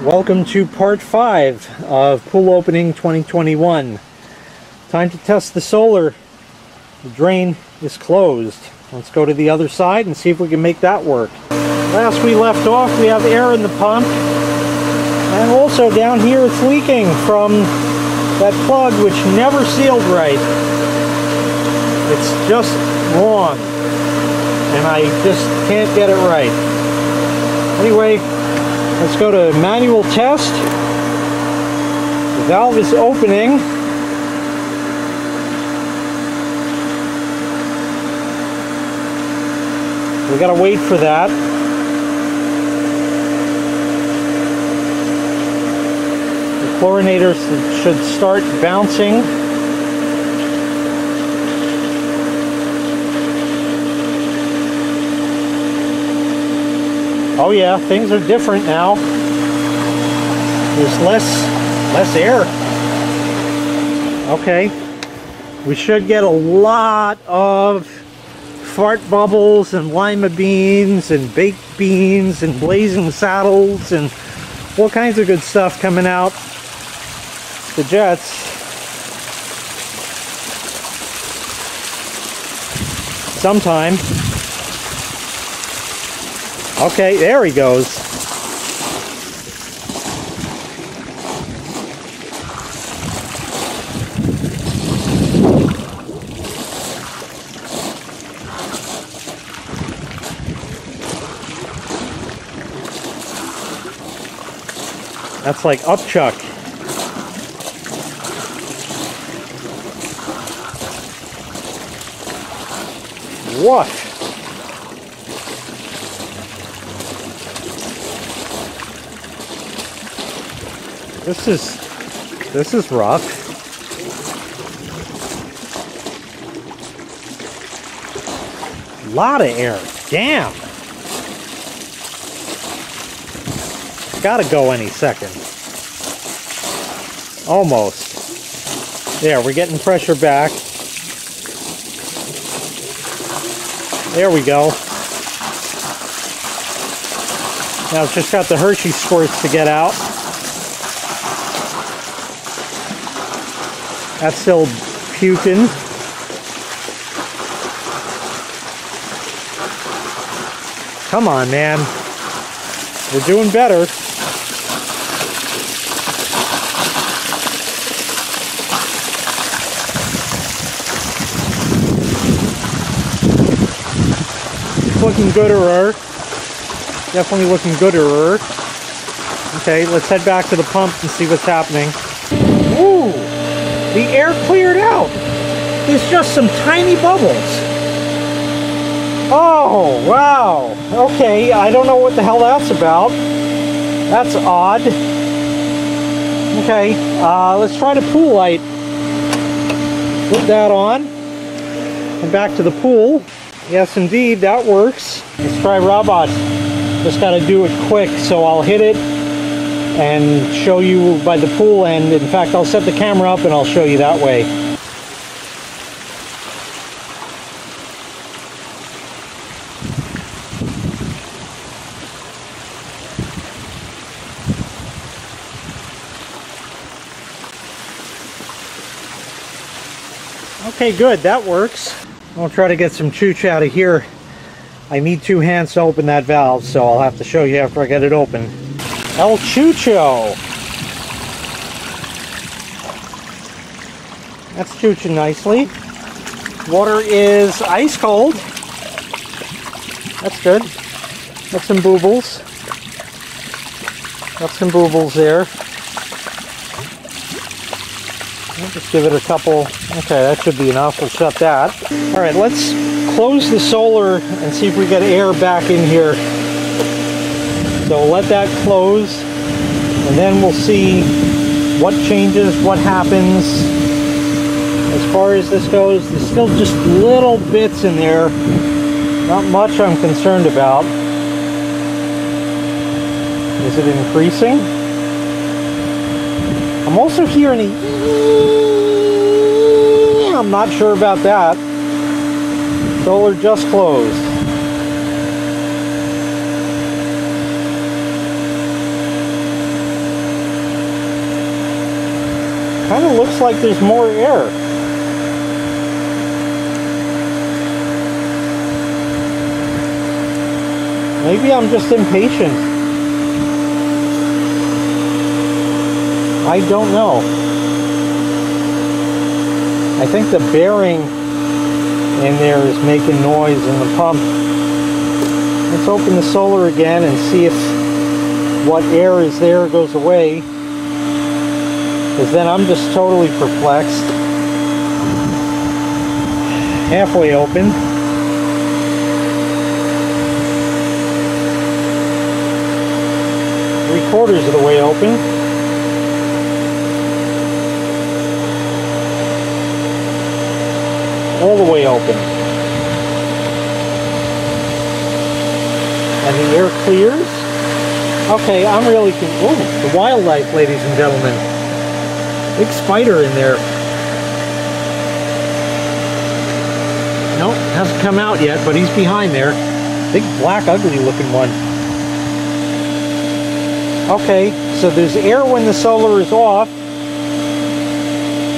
Welcome to part 5 of pool opening 2021. Time to test the solar. The drain is closed. Let's go to the other side and see if we can make that work. Last we left off, we have air in the pump, and also down here it's leaking from that plug which never sealed right. It's just wrong, and I just can't get it right. Anyway, let's go to manual test. The valve is opening. We gotta wait for that. The chlorinator should start bouncing. Oh yeah, things are different now. There's less air. Okay. We should get a lot of fart bubbles and lima beans and baked beans and blazing saddles and all kinds of good stuff coming out the jets. Sometime. Okay, there he goes. That's like upchuck. What? This is rough. A lot of air. Damn. Gotta go any second. Almost. There, we're getting pressure back. There we go. Now it's just got the Hershey squirts to get out. That's still puking. Come on, man. We're doing better. Looking gooder. Definitely looking gooder. Okay, let's head back to the pump and see what's happening. Ooh, the air cleared out. There's just some tiny bubbles. Oh, wow. Okay, I don't know what the hell that's about. That's odd. Okay, let's try the pool light. Put that on. And back to the pool. Yes, indeed, that works. Let's try robot. Just got to do it quick, so I'll hit it and show you by the pool end. In fact, I'll set the camera up and I'll show you that way. Okay, good, that works. I'll try to get some chooch out of here. I need 2 hands to open that valve, so I'll have to show you after I get it open. El Chucho! That's chooching nicely. Water is ice cold. That's good. Got some boobles. Got some boobles there. I'll just give it a couple. Okay, that should be enough. We'll shut that. All right, let's close the solar and see if we get air back in here. So let that close, and then we'll see what changes, what happens. As far as this goes, there's still just little bits in there. Not much I'm concerned about. Is it increasing? I'm also hearing a... I'm not sure about that. Solar just closed. Kind of looks like there's more air. Maybe I'm just impatient. I don't know. I think the bearing in there is making noise in the pump. Let's open the solar again and see if what air is there goes away. Because then I'm just totally perplexed. Halfway open. 3/4 of the way open. All the way open. And the air clears. Okay, I'm really confused. The wildlife, ladies and gentlemen. Big spider in there. Nope, hasn't come out yet, but he's behind there. Big black ugly looking one. Okay, so there's air when the solar is off,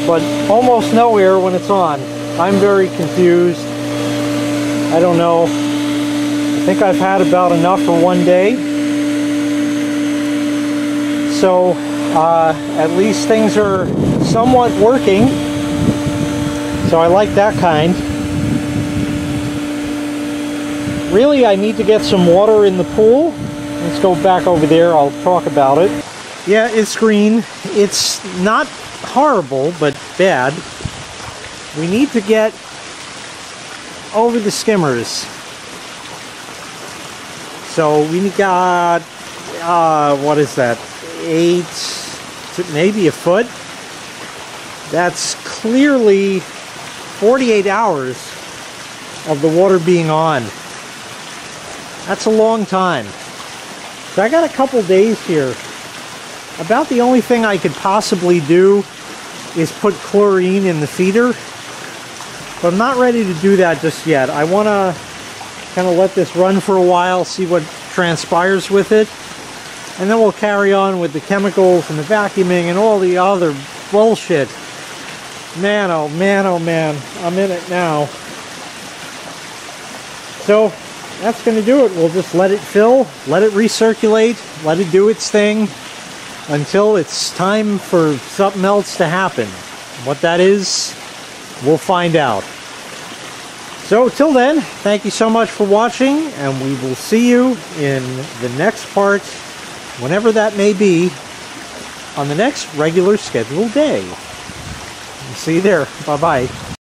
but almost no air when it's on. I'm very confused. I don't know. I think I've had about enough for one day. So at least things are somewhat working. So I like that kind. Really, I need to get some water in the pool. Let's go back over there. I'll talk about it. Yeah, it's green. It's not horrible, but bad. We need to get over the skimmers. So we got, what is that? 8 to maybe a foot. That's clearly 48 hours of the water being on. That's a long time. So I got a couple days here. About the only thing I could possibly do is put chlorine in the feeder. But I'm not ready to do that just yet. I want to kind of let this run for a while, see what transpires with it. And then we'll carry on with the chemicals and the vacuuming and all the other bullshit. Man, oh man, oh man. I'm in it now. So that's going to do it. We'll just let it fill, let it recirculate, let it do its thing until it's time for something else to happen. What that is, we'll find out. So till then, thank you so much for watching, and we will see you in the next part, whenever that may be, on the next regular scheduled day. See you there. Bye-bye.